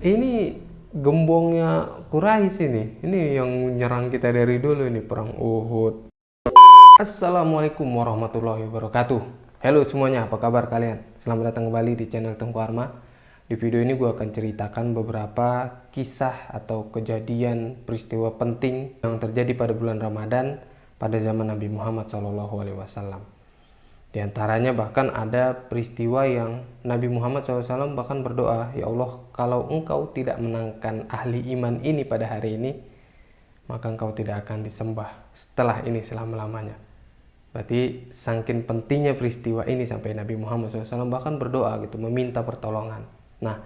Ini gembongnya Quraisy ini. Ini yang nyerang kita dari dulu ini, perang Uhud. Assalamualaikum warahmatullahi wabarakatuh. Halo semuanya, apa kabar kalian? Selamat datang kembali di channel Tengku Arma. Di video ini gue akan ceritakan beberapa kisah atau kejadian peristiwa penting yang terjadi pada bulan Ramadan pada zaman Nabi Muhammad SAW. Di antaranya bahkan ada peristiwa yang Nabi Muhammad SAW bahkan berdoa, "Ya Allah, kalau engkau tidak menangkan ahli iman ini pada hari ini, maka engkau tidak akan disembah setelah ini selama-lamanya." Berarti saking pentingnya peristiwa ini sampai Nabi Muhammad SAW bahkan berdoa gitu, meminta pertolongan. Nah,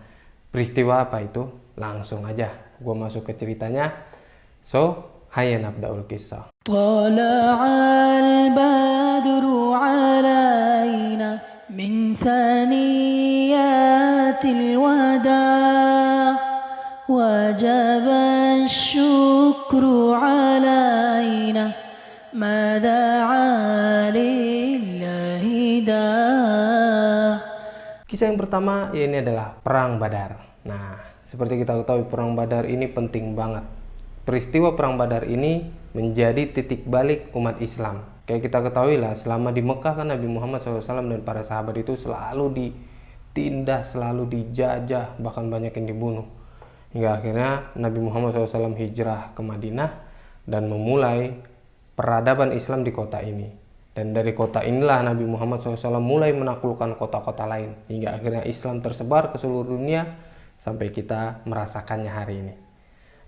peristiwa apa itu? Langsung aja gue masuk ke ceritanya. So, hayya nabda'ul kisah. طلع البدر علينا من ثنيات الوداع وجب الشكر علينا ما دعا لله داع. Kisah yang pertama ini adalah Perang Badar. Nah, seperti kita ketahui Perang Badar ini penting banget. Peristiwa Perang Badar ini menjadi titik balik umat Islam. Kayak kita ketahui lah, selama di Mekah kan Nabi Muhammad SAW dan para sahabat itu selalu ditindas, selalu dijajah, bahkan banyak yang dibunuh. Hingga akhirnya Nabi Muhammad SAW hijrah ke Madinah dan memulai peradaban Islam di kota ini. Dan dari kota inilah Nabi Muhammad SAW mulai menaklukkan kota-kota lain. Hingga akhirnya Islam tersebar ke seluruh dunia sampai kita merasakannya hari ini.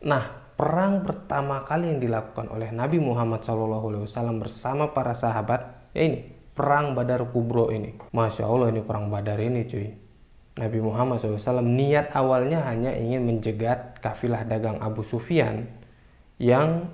Nah, perang pertama kali yang dilakukan oleh Nabi Muhammad SAW bersama para sahabat, ya ini, Perang Badar Kubro ini. Masya Allah, ini Perang Badar ini cuy. Nabi Muhammad SAW niat awalnya hanya ingin menjegat kafilah dagang Abu Sufyan yang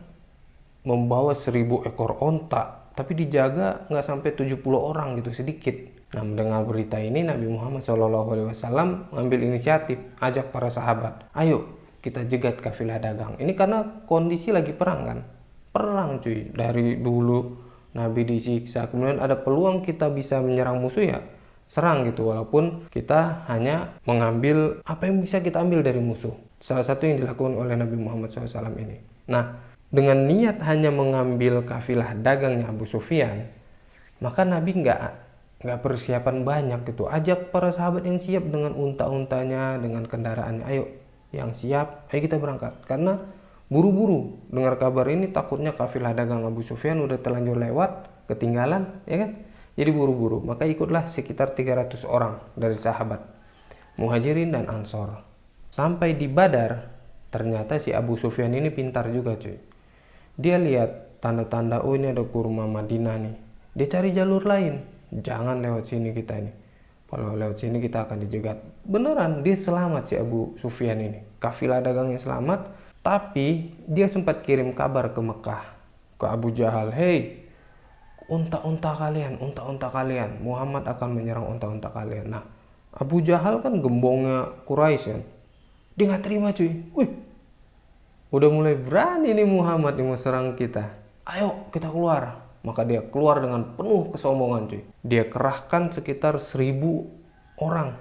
membawa 1000 ekor onta, tapi dijaga nggak sampai 70 orang gitu, sedikit. Nah, mendengar berita ini Nabi Muhammad SAW mengambil inisiatif, ajak para sahabat, "Ayo kita jegat kafilah dagang." Ini karena kondisi lagi perang kan. Perang cuy. Dari dulu Nabi disiksa, kemudian ada peluang kita bisa menyerang musuh, ya serang gitu. Walaupun kita hanya mengambil apa yang bisa kita ambil dari musuh. Salah satu yang dilakukan oleh Nabi Muhammad SAW ini. Nah, dengan niat hanya mengambil kafilah dagangnya Abu Sufyan, maka Nabi nggak persiapan banyak gitu. Ajak para sahabat yang siap dengan unta-untanya, dengan kendaraannya. "Ayo yang siap, ayo kita berangkat." Karena buru-buru dengar kabar ini, takutnya kafilah dagang Abu Sufyan udah terlanjur lewat, ketinggalan, ya kan? Jadi buru-buru, maka ikutlah sekitar 300 orang dari sahabat Muhajirin dan Ansor. Sampai di Badar, ternyata si Abu Sufyan ini pintar juga cuy. Dia lihat tanda-tanda, oh ini ada kurma Madinah nih. Dia cari jalur lain, jangan lewat sini kita ini. Kalau lewat sini kita akan dijegat. Beneran, dia selamat si Abu Sufyan ini. Kafilah dagangnya selamat, tapi dia sempat kirim kabar ke Mekah, ke Abu Jahal, "Hei, unta-unta kalian, Muhammad akan menyerang unta-unta kalian." Nah, Abu Jahal kan gembongnya Quraisy kan. Dia nggak terima cuy. Wih, udah mulai berani nih Muhammad yang mau serang kita. "Ayo kita keluar." Maka dia keluar dengan penuh kesombongan cuy. Dia kerahkan sekitar 1000 orang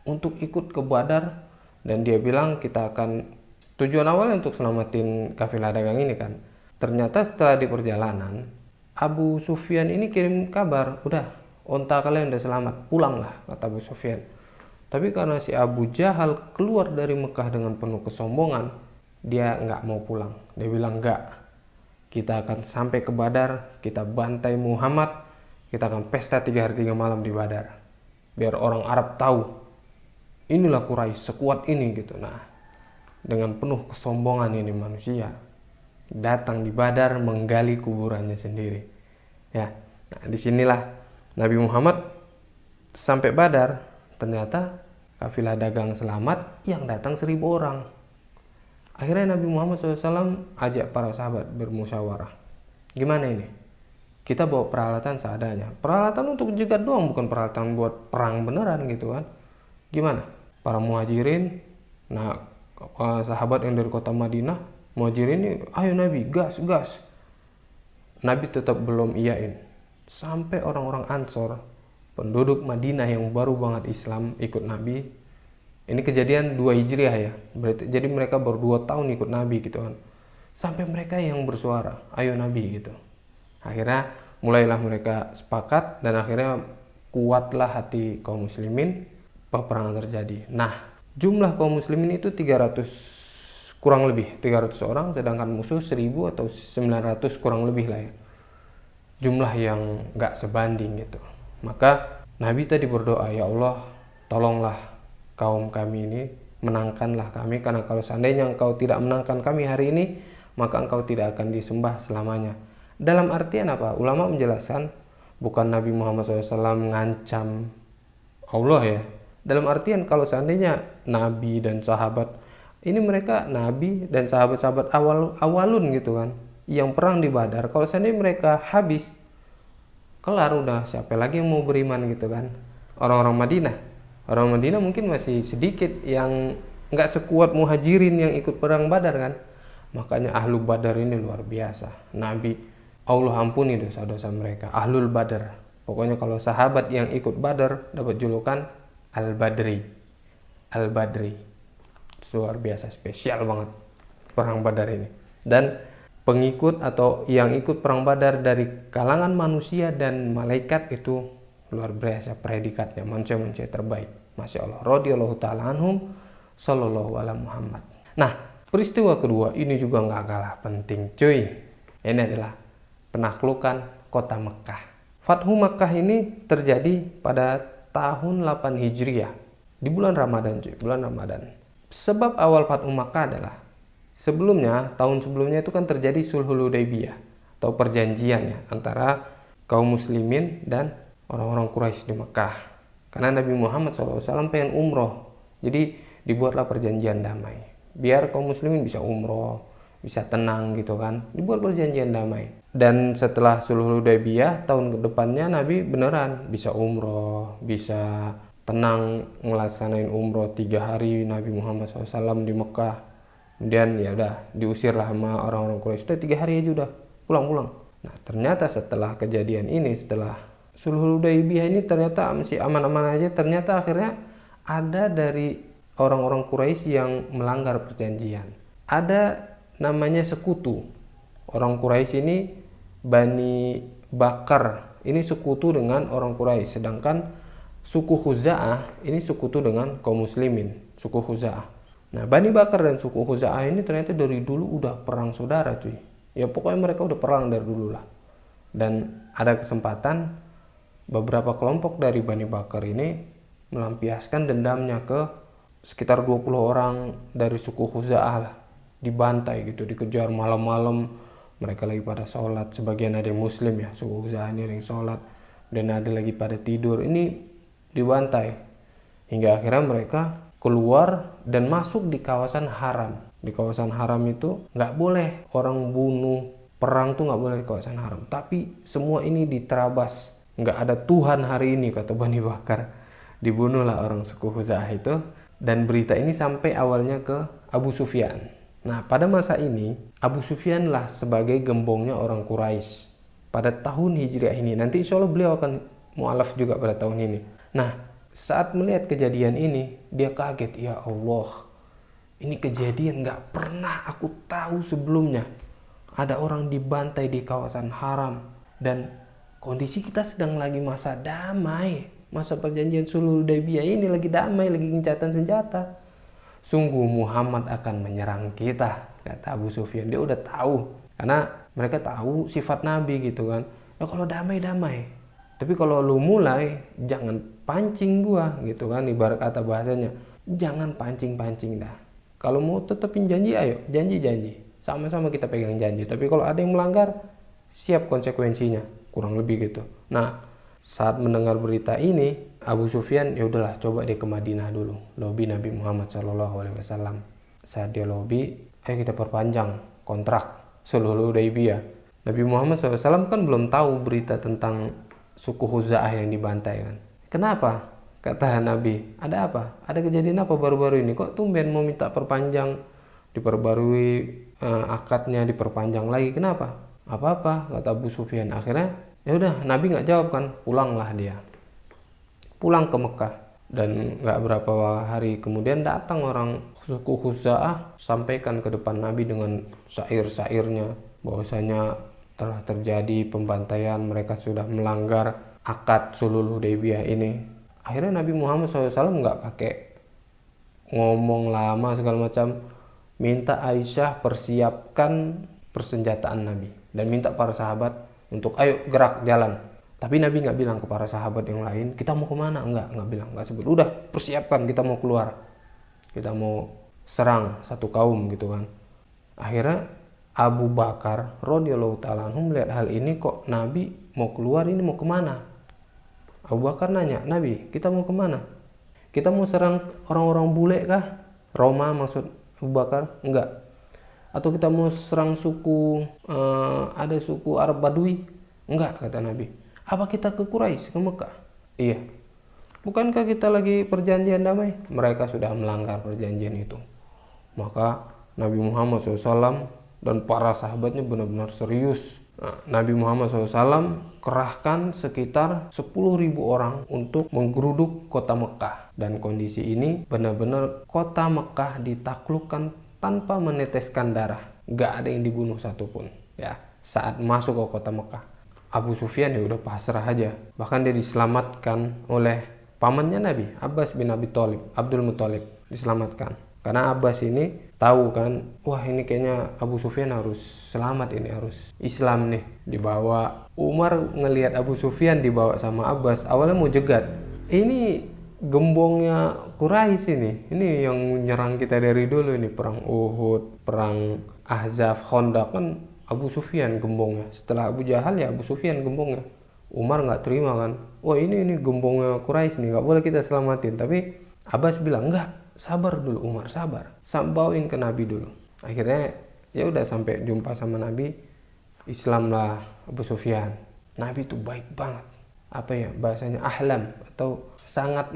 untuk ikut ke Badar. Dan dia bilang kita akan, tujuan awalnya untuk selamatin kafilah dagang ini kan. Ternyata setelah di perjalanan, Abu Sufyan ini kirim kabar, "Udah, onta kalian udah selamat, pulanglah," kata Abu Sufyan. Tapi karena si Abu Jahal keluar dari Mekah dengan penuh kesombongan, dia nggak mau pulang. Dia bilang, "Nggak, kita akan sampai ke Badar, kita bantai Muhammad, kita akan pesta 3 hari 3 malam di Badar. Biar orang Arab tahu, inilah Quraisy sekuat ini," gitu. Nah, dengan penuh kesombongan ini manusia datang di Badar menggali kuburannya sendiri. Ya, nah disinilah Nabi Muhammad sampai Badar, ternyata kafilah dagang selamat yang datang 1000 orang. Akhirnya Nabi Muhammad SAW ajak para sahabat bermusyawarah. Gimana ini? Kita bawa peralatan seadanya. Peralatan untuk jegat doang, bukan peralatan buat perang beneran gitu kan. Gimana? Para muhajirin, nah sahabat yang dari kota Madinah, muhajirin ini, "Ayo Nabi, gas, gas." Nabi tetap belum iyain. Sampai orang-orang Ansor, penduduk Madinah yang baru banget Islam ikut Nabi, Ini kejadian 2 Hijriah ya. Berarti jadi mereka baru 2 tahun ikut Nabi gitu kan. Sampai mereka yang bersuara, ayo Nabi gitu. Akhirnya mulailah mereka sepakat dan akhirnya kuatlah hati kaum muslimin, peperangan terjadi. Nah, jumlah kaum muslimin itu 300 kurang lebih 300 orang, sedangkan musuh 1000 atau 900 kurang lebih lah ya. Jumlah yang gak sebanding gitu. Maka Nabi tadi berdoa, ya Allah tolonglah kaum kami ini, menangkanlah kami, karena kalau seandainya engkau tidak menangkan kami hari ini, maka engkau tidak akan disembah selamanya. Dalam artian apa? Ulama menjelaskan bukan Nabi Muhammad SAW mengancam Allah ya. Dalam artian kalau seandainya Nabi dan sahabat, ini mereka Nabi dan sahabat-sahabat awalun gitu kan, yang perang di Badar, kalau seandainya mereka habis, kelar udah, siapa lagi yang mau beriman gitu kan. Orang-orang Madinah mungkin masih sedikit yang nggak sekuat muhajirin yang ikut perang Badar kan. Makanya ahlu Badar ini luar biasa. Nabi, Allah ampuni dosa-dosa mereka. Ahlul Badar. Pokoknya kalau sahabat yang ikut Badar dapat julukan Al-Badri. Al-Badri. Luar biasa, spesial banget perang Badar ini. Dan pengikut atau yang ikut perang Badar dari kalangan manusia dan malaikat itu luar biasa predikatnya, manusia-manusia terbaik. Masya Allah. Radhiyallahu ta'ala anhum, sallallahu ala Muhammad. Nah, peristiwa kedua ini juga nggak kalah penting cuy. Ini adalah penaklukan kota Mekah. Fathu Mekah ini terjadi pada tahun 8 Hijriah. Di bulan Ramadan cuy, bulan Ramadan. Sebab awal Fathu Mekah adalah tahun sebelumnya itu kan terjadi Sulhul Hudaybiyah atau perjanjian ya antara kaum muslimin dan orang-orang Quraisy di Mekah. Karena Nabi Muhammad SAW pengen umroh, jadi dibuatlah perjanjian damai. Biar kaum muslimin bisa umroh, bisa tenang gitu kan. Dibuat perjanjian damai. Dan setelah Sulhul Hudaybiyah, tahun depannya Nabi beneran bisa umroh, bisa tenang ngelaksanain umroh 3 hari Nabi Muhammad SAW di Mekah. Kemudian ya udah diusirlah sama orang-orang Quraisy. Udah 3 hari aja udah pulang-pulang. Nah ternyata setelah kejadian ini, setelah Sulhul Hudaybiyah ini ternyata masih aman-aman aja. Ternyata akhirnya ada dari orang-orang Quraisy yang melanggar perjanjian. Ada namanya sekutu. Orang Quraisy ini Bani Bakar. Ini sekutu dengan orang Quraisy. Sedangkan suku Khuza'ah ini sekutu dengan kaum muslimin. Suku Khuza'ah. Nah Bani Bakar dan suku Khuza'ah ini ternyata dari dulu udah perang saudara cuy. Ya pokoknya mereka udah perang dari dulu lah. Dan ada kesempatan beberapa kelompok dari Bani Bakar ini melampiaskan dendamnya ke sekitar 20 orang dari suku Khuza'ah lah. Dibantai gitu, dikejar malam-malam. Mereka lagi pada sholat, sebagian ada yang muslim ya, suku Khuza'ah ini yang sholat. Dan ada lagi pada tidur, ini dibantai. Hingga akhirnya mereka keluar dan masuk di kawasan haram. Di kawasan haram itu nggak boleh orang bunuh, perang tuh nggak boleh di kawasan haram. Tapi semua ini diterabas. Nggak ada Tuhan hari ini, kata Bani Bakar. Dibunuhlah orang suku Khuza'ah itu. Dan berita ini sampai awalnya ke Abu Sufyan. Nah pada masa ini Abu Sufyan lah sebagai gembongnya orang Quraisy pada tahun Hijriah ini. Nanti insya Allah beliau akan mu'alaf juga pada tahun ini. Nah saat melihat kejadian ini dia kaget, ya Allah, ini kejadian nggak pernah aku tahu sebelumnya. Ada orang dibantai di kawasan haram dan kondisi kita sedang lagi masa damai, masa perjanjian Sulhul Hudaybiyah ini lagi damai, lagi gencatan senjata. Sungguh Muhammad akan menyerang kita, kata Abu Sufyan. Dia udah tahu, karena mereka tahu sifat Nabi gitu kan. Ya kalau damai-damai, tapi kalau lu mulai jangan pancing gua gitu kan. Ibarat kata bahasanya, jangan pancing-pancing dah. Kalau mau tetepin janji, ayo janji-janji, sama-sama kita pegang janji. Tapi kalau ada yang melanggar, siap konsekuensinya. Kurang lebih gitu. Nah saat mendengar berita ini Abu Sufyan ya udahlah, coba dia ke Madinah dulu, lobi Nabi Muhammad SAW. Saat dia lobi, ayo kita perpanjang kontrak Sulhul Hudaybiyah. Nabi Muhammad SAW kan belum tahu berita tentang suku Khuza'ah yang dibantai kan. Kenapa? Kata Nabi, ada apa? Ada kejadian apa baru-baru ini? Kok tumben mau minta perpanjang, diperbarui akadnya, diperpanjang lagi? Kenapa? Apa-apa, kata Abu Sufyan. Akhirnya ya udah, Nabi nggak jawab kan, pulanglah dia. Pulang ke Mekah. Dan nggak berapa hari kemudian datang orang suku Khuza'ah, sampaikan ke depan Nabi dengan syair-syairnya bahwasanya telah terjadi pembantaian, mereka sudah melanggar akad sulhul Hudaybiyah ini. Akhirnya Nabi Muhammad SAW nggak pakai ngomong lama segala macam, minta Aisyah persiapkan persenjataan Nabi dan minta para sahabat untuk ayo gerak jalan. Tapi Nabi nggak bilang ke para sahabat yang lain kita mau kemana, nggak bilang, nggak sebut, udah persiapkan kita mau keluar, kita mau serang satu kaum gitu kan. Akhirnya Abu Bakar radhiyallahu ta'ala anhu melihat hal ini, kok Nabi mau keluar, ini mau kemana? Abu Bakar nanya, Nabi kita mau kemana? Kita mau serang orang-orang bule kah? Roma maksud Abu Bakar? Enggak. Atau kita mau serang suku ada suku Arab Badui? Enggak, kata Nabi. Apa kita ke Quraisy, ke Mekah? Iya. Bukankah kita lagi perjanjian damai? Mereka sudah melanggar perjanjian itu. Maka Nabi Muhammad SAW dan para sahabatnya benar-benar serius. Nah, Nabi Muhammad SAW kerahkan sekitar 10.000 orang untuk menggeruduk kota Mekah. Dan kondisi ini benar-benar kota Mekah ditaklukkan tanpa meneteskan darah. Gak ada yang dibunuh satupun. Ya, saat masuk ke kota Mekah, Abu Sufyan ya udah pasrah aja. Bahkan dia diselamatkan oleh pamannya Nabi, Abbas bin Abi Thalib, Abdul Muthalib, diselamatkan. Karena Abbas ini tahu kan, wah ini kayaknya Abu Sufyan harus selamat, ini harus Islam nih. Dibawa, Umar ngelihat Abu Sufyan dibawa sama Abbas, awalnya mau jegat. Ini gembongnya Quraisy ini yang nyerang kita dari dulu, ini perang Uhud, perang Ahzab, Khandaq kan Abu Sufyan gembongnya. Setelah Abu Jahal ya Abu Sufyan gembongnya. Umar nggak terima kan, wah ini gembongnya Quraisy nih, nggak boleh kita selamatin. Tapi Abbas bilang enggak, sabar dulu Umar, sabar, bawain ke Nabi dulu. Akhirnya ya udah sampai jumpa sama Nabi, Islam lah Abu Sufyan. Nabi itu baik banget, apa ya bahasanya, ahlam, atau sangat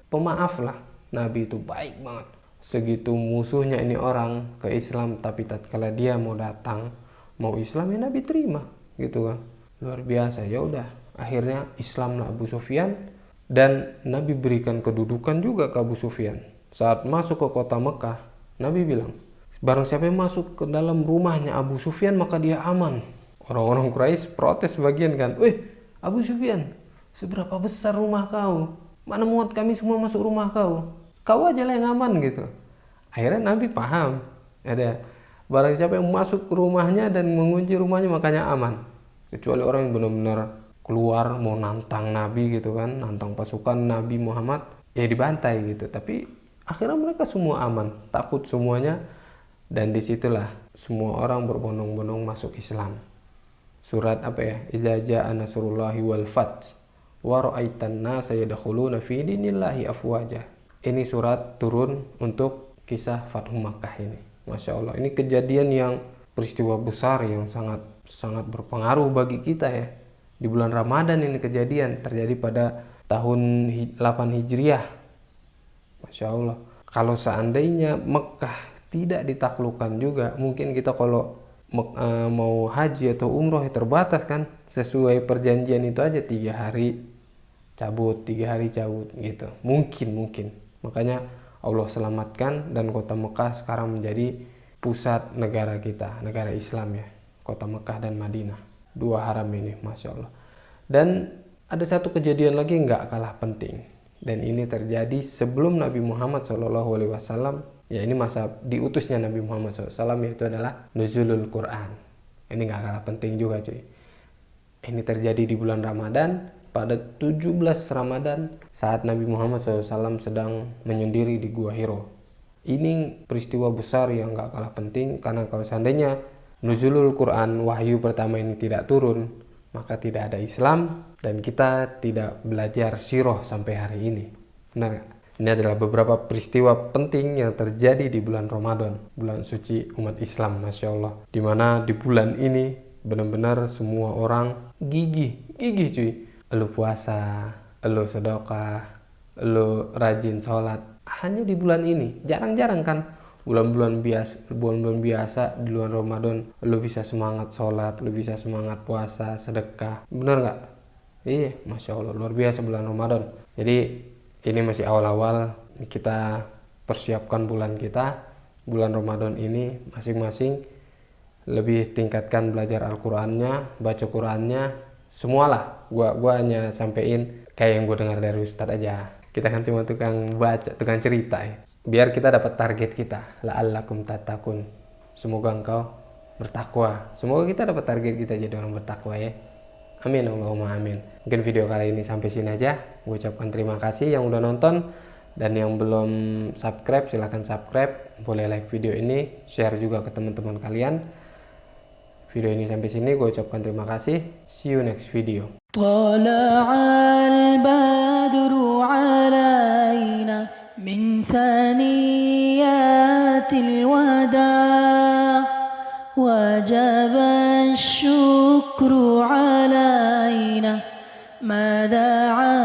pemaaf lah. Nabi itu baik banget. Segitu musuhnya ini orang ke Islam, tapi tatkala dia mau datang mau Islam ya Nabi terima gitu kan. Luar biasa. Ya udah, akhirnya Islam lah Abu Sufyan, dan Nabi berikan kedudukan juga ke Abu Sufyan. Saat masuk ke kota Mekah, Nabi bilang, barang siapa yang masuk ke dalam rumahnya Abu Sufyan maka dia aman. Orang-orang Quraisy protes sebagian kan, "Weh, Abu Sufyan, seberapa besar rumah kau? Mana muat kami semua masuk rumah kau? Kau aja lah yang aman," gitu. Akhirnya Nabi paham, ada barang siapa yang masuk ke rumahnya dan mengunci rumahnya makanya aman. Kecuali orang yang benar-benar keluar mau nantang Nabi gitu kan, nantang pasukan Nabi Muhammad, ya dibantai gitu. Tapi akhirnya mereka semua aman, takut semuanya, dan disitulah semua orang berbondong-bondong masuk Islam. Surat apa ya? Idza jaa nasrullahi wal fath wa ra'aitan nasa yadkhuluna fi dinillahi afwaja. Ini surat turun untuk kisah Fathu Makkah ini. Masya Allah, ini kejadian yang peristiwa besar yang sangat berpengaruh bagi kita ya. Di bulan Ramadan ini kejadian terjadi pada tahun 8 Hijriah. Masya Allah. Kalau seandainya Mekah tidak ditaklukkan juga, mungkin kita kalau mau haji atau umroh ya terbatas kan, sesuai perjanjian itu aja 3 hari cabut gitu. Mungkin. Makanya Allah selamatkan dan kota Mekah sekarang menjadi pusat negara kita, negara Islam ya. Kota Mekah dan Madinah, 2 haram ini, Masya Allah. Dan ada satu kejadian lagi nggak kalah penting, dan ini terjadi sebelum Nabi Muhammad SAW. Ya, ini masa diutusnya Nabi Muhammad SAW, yaitu adalah nuzulul Quran. Ini nggak kalah penting juga cuy. Ini terjadi di bulan Ramadan, pada 17 Ramadan, saat Nabi Muhammad SAW sedang menyendiri di Gua Hiro. Ini peristiwa besar yang gak kalah penting, karena kalau seandainya nuzulul Quran, wahyu pertama ini tidak turun, maka tidak ada Islam, dan kita tidak belajar sirah sampai hari ini. Benar gak? Ini adalah beberapa peristiwa penting yang terjadi di bulan Ramadan, bulan suci umat Islam, Masya Allah. Dimana di bulan ini benar-benar semua orang gigih cuy. Lu puasa, lu sedekah, lu rajin sholat, hanya di bulan ini. Jarang-jarang kan bulan-bulan biasa di luar Ramadan lu bisa semangat sholat, lu bisa semangat puasa, sedekah. Bener nggak? Iya, Masya Allah, luar biasa bulan Ramadan. Jadi ini masih awal-awal, kita persiapkan bulan kita, bulan Ramadan ini masing-masing lebih tingkatkan belajar Al-Qur'annya, baca Qur'annya, semualah. Gua hanya sampein kayak yang gue dengar dari Ustadz aja. Kita kan cuma tukang baca, tukang cerita ya. Biar kita dapat target kita, la'allakum tattaqun. Semoga engkau bertakwa. Semoga kita dapat target kita jadi orang bertakwa ya. Amin Allahumma amin. Mungkin video kali ini sampai sini aja. Gue ucapkan terima kasih yang udah nonton, dan yang belum subscribe silahkan subscribe. Boleh like video ini, share juga ke teman-teman kalian. Video ini sampai sini gue ucapkan terima kasih. See you next video. طلع البدر علينا من ثنيات الوداع وجب الشكر علينا ما دعا